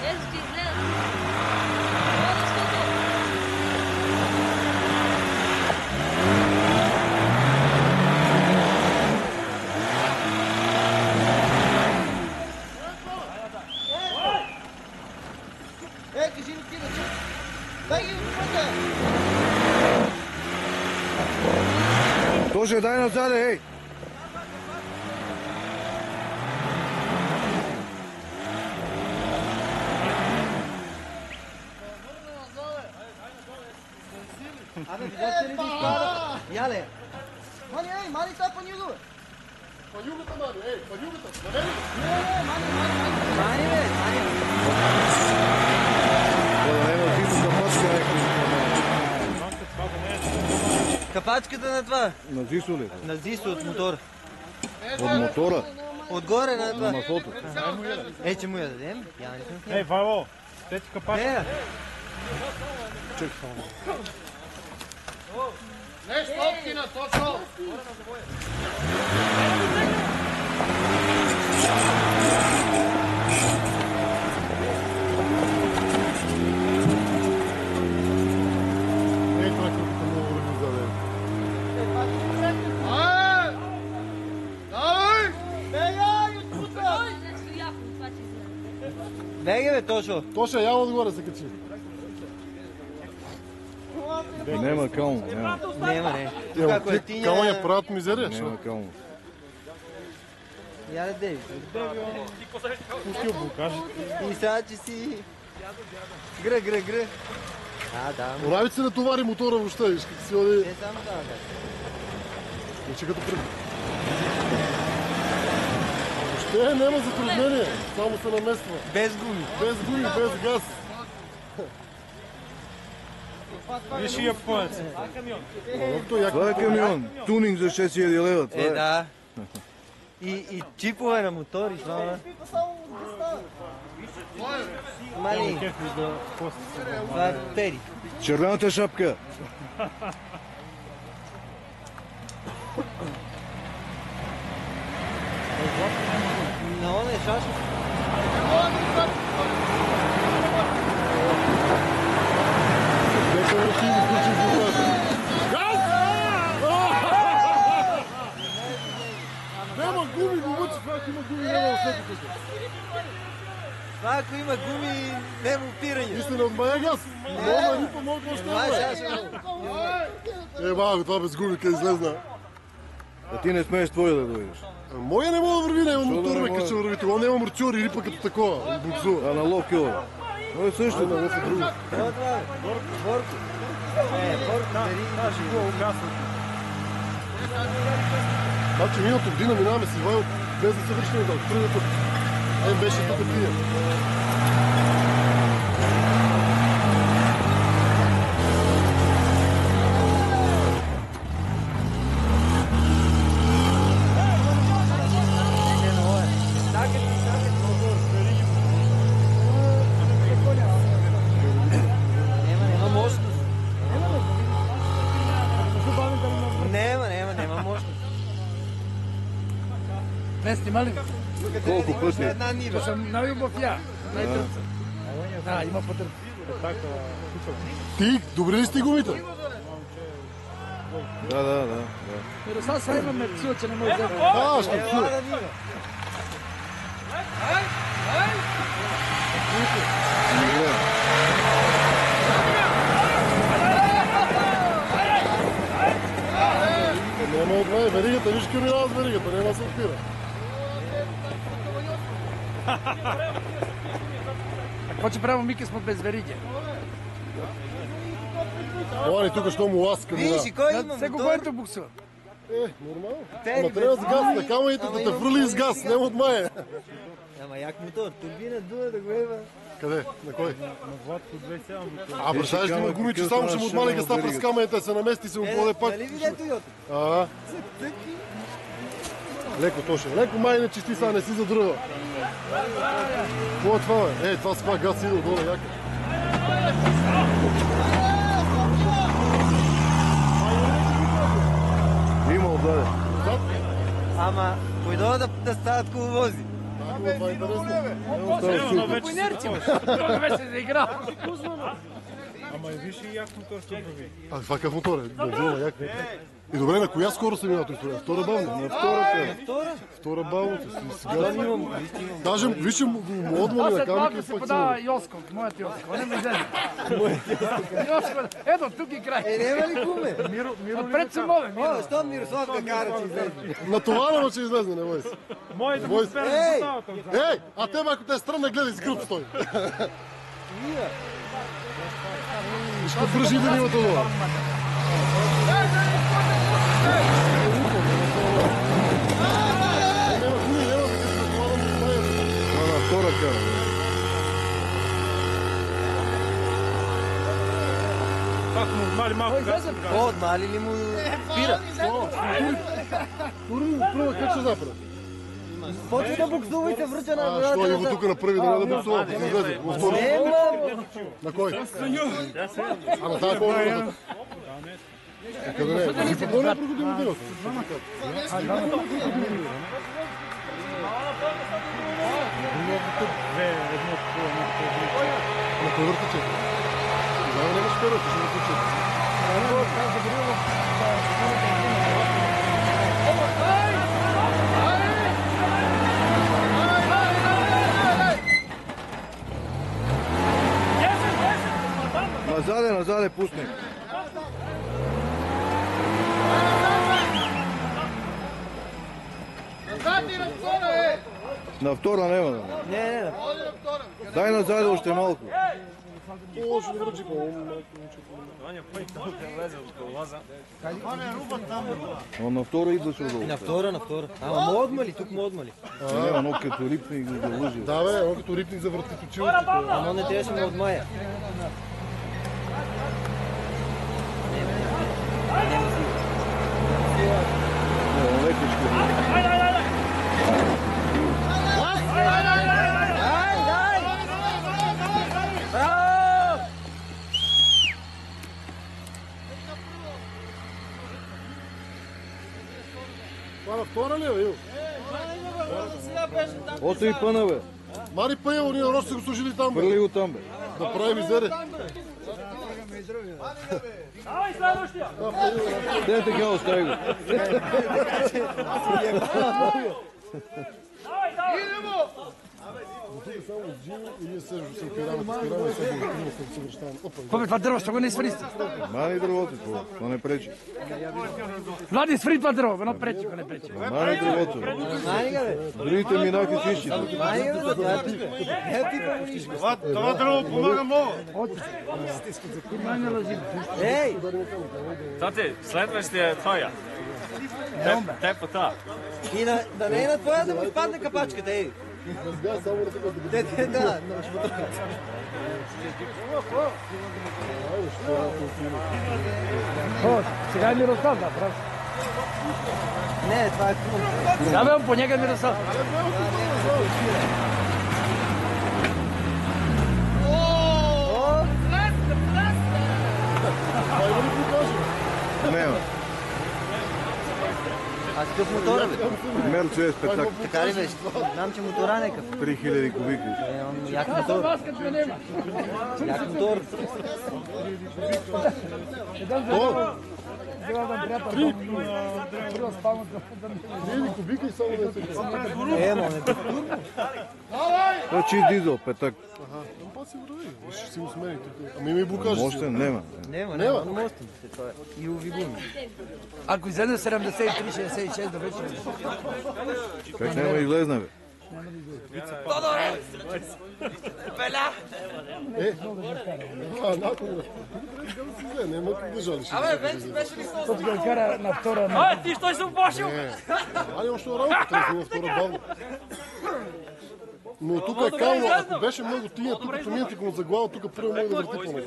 Ето ти изгледат. Кажи ли ти да че? Дай ги отпътя! Тоже дай назад, ей! Абе, видяхте ли да изпада? Яле! Мани, ей, мани са панюга! Панюгата, мани, ей, панюгата! Намери! Не, мани, мани, бе, мани! Ема ти са капачка, Капачката на това? на Зисо ли? На Зисо от мотора. От мотора? Отгоре на това. На маслото. Че му я дадем? Я не съм. Ей, Вало, тети капачка. Чек само. Не, стопкина, точно! Ей, това колкото много време заде. Беге, бе, Тошо. Тоша, я отгоре се качи. Нема кълно, няма. Нема, не. Ево, ти кама я правят мизерия, шо? Нема кълно. Я да Дейвид. Пусти го покажи. И сега, че си... Гръ. Да. Оравите се натовари мотора въобще, виж как си оди... Не само това, да. Вече като пред... Въобще няма затруднение, само се намества. Без гуми. Без гуми, без газ. Виж и японец. Това е камион. Тунинг за 6000 лева. Това е. Да. И чипове на мотори, това. Мали, Кефи да после. това е Тери. Червената шапка. На он е шашка. Вече върши и включи двутата. Газ! Нема гуми, го мъчи, това ако има гуми, няма да след тук. Това ако има гуми, нема опиране. Истина, от мая газ. Мога ни помогна още малко, това без гуми, къде излезна. А ти не смееш твоя да дойдеш. Моя не мога да върви, няма мотор, да не ме може? кача върви. Това няма марчор или пък като такова, буксува. А на лов кила. Но е също. На лъв е друго. Това е това, бе. Борко. Борко, Даже го угаснато. Значи миналата година минаваме с Ивайло без да се връщаме да отпреди път. Беше тук тия. Нема мощност. Нема мощност. Не снимали? Колко пъти? Една нива. То съм най-любов я. Най-търца. Да, има потърп. Ти, добри ли сте гумите? Да. Сега сега имаме псила, че не може да вземе. Ще псува. Няма от мен, веригата, виж къде минава с веригата, няма да се отпира. Какво че правим Мики сме без вериги? Лани, тук що му ласка мина. Виж, и кой има Сега мотор? който буксува. Нормално. Тери, Ама бе. трябва с газ, на камъните да те фръли с газ, няма от мая. Ама як мотор, турбина дуе да го ева. Къде? На кой? На Владко 27. А, представяш ли има гуми, че само ще му отмали газта през камъните, се намести и се му поде пак. Нали видето Йото? А, леко точно. Леко май не чисти сега, не си задръва. Какво е това, бе? Това с това газ иде отдолу, яка. Има отдаде. Ама, кой да стават коловози? Това е интересно. По инерция. Той беше заиграл. Ама виж и як мотор ще прави. А това какъв мотор е? Бензина, як? И добре, на коя скорост се минато история? Втора бавна? На втора бавна. Сега даже, вижте, му отмоли Аз на след малко камък и се пак подава Йоско, моят Йоско. Не ме излезе. Йоско, ето тук и край. Няма ли куме? Отпред се моля. О, що Мирослав ме кара, че излезе? на това не ще излезе, не бой се. Мой да го Бой- спера Ей! за тавата. Ей, а тебе ако те е странно, гледай с гръб стой. Ще вържи да нивата долу. На втора кара. Пак му мали малко газ. О, отмали ли му спира? Първо, как ще запра? Почва да буксува и се връча на А, що его тук на първи да не да буксува? Да излезе. Във втори. На кой? А на тази по-добрата. Къде не? Си какво не е прогодимо делото? На кой въртиче? Тогава нямаш перото, ще въртиче. Назаде, пусни. На втора няма да. Не. Дай назаде още малко. О, ще върчи по Он на втора идваше отдолу. На втора. Ама му отмали, тук му отмали. Няма, но като рипни и го залъжи. Да бе, он като рипник завърти точилото. Ама не трябваше му отмая. Лекичко. Това на втора ли е, Ил? Още и пъна, бе. Мари Пея, ние нарочно са го служили там, бе. Хвърли го там, бе. Да прави мизере. Те така остави го. Само Джино и ние се опираме и се съвръщаваме. Какво бе, това дърво, ще го не свири сте? Мани дървото, това не пречи. Влади, свири това дърво, едно пречи, го не пречи. Мани дървото. Мани га, бе. Другите минаха с изчите. Мани га, бе. Ето ти помниш. Това дърво помага много. Ей! Тати, следващия е твоя. Те по това. И да не е на твоя да му изпадне капачката, ей. Разбя само на такова Да, на шмоторка. О, сега е Мирослав, да, прав. Не, това е кума. Сега бе, по njega Мирослав. Няма. А какъв мотор е, бе? Мерцедес петак. Така ли беше? Знам, че мотора не е къв. 3000 кубики. Як мотор. Маската няма. Як мотор. Гледам приятел, първо спалното. Или кубика и само да се Ема, не бе. Това е чист дизел, петак. Па си врави, ще си го смени тук. Ами има и блокажи. Още няма. Няма, но мостим се това. И увигуми. Ако излезе 73-66 да вече. Как няма излезна, бе? Накъде. Няма как да жалиш. Тук да кара на втора. Ти що си оплашил? Али още работа, трябва да има втора бавна. Но тук е кално, ако беше много тия, тук като минете го за глава, тук първо може да върти по-много.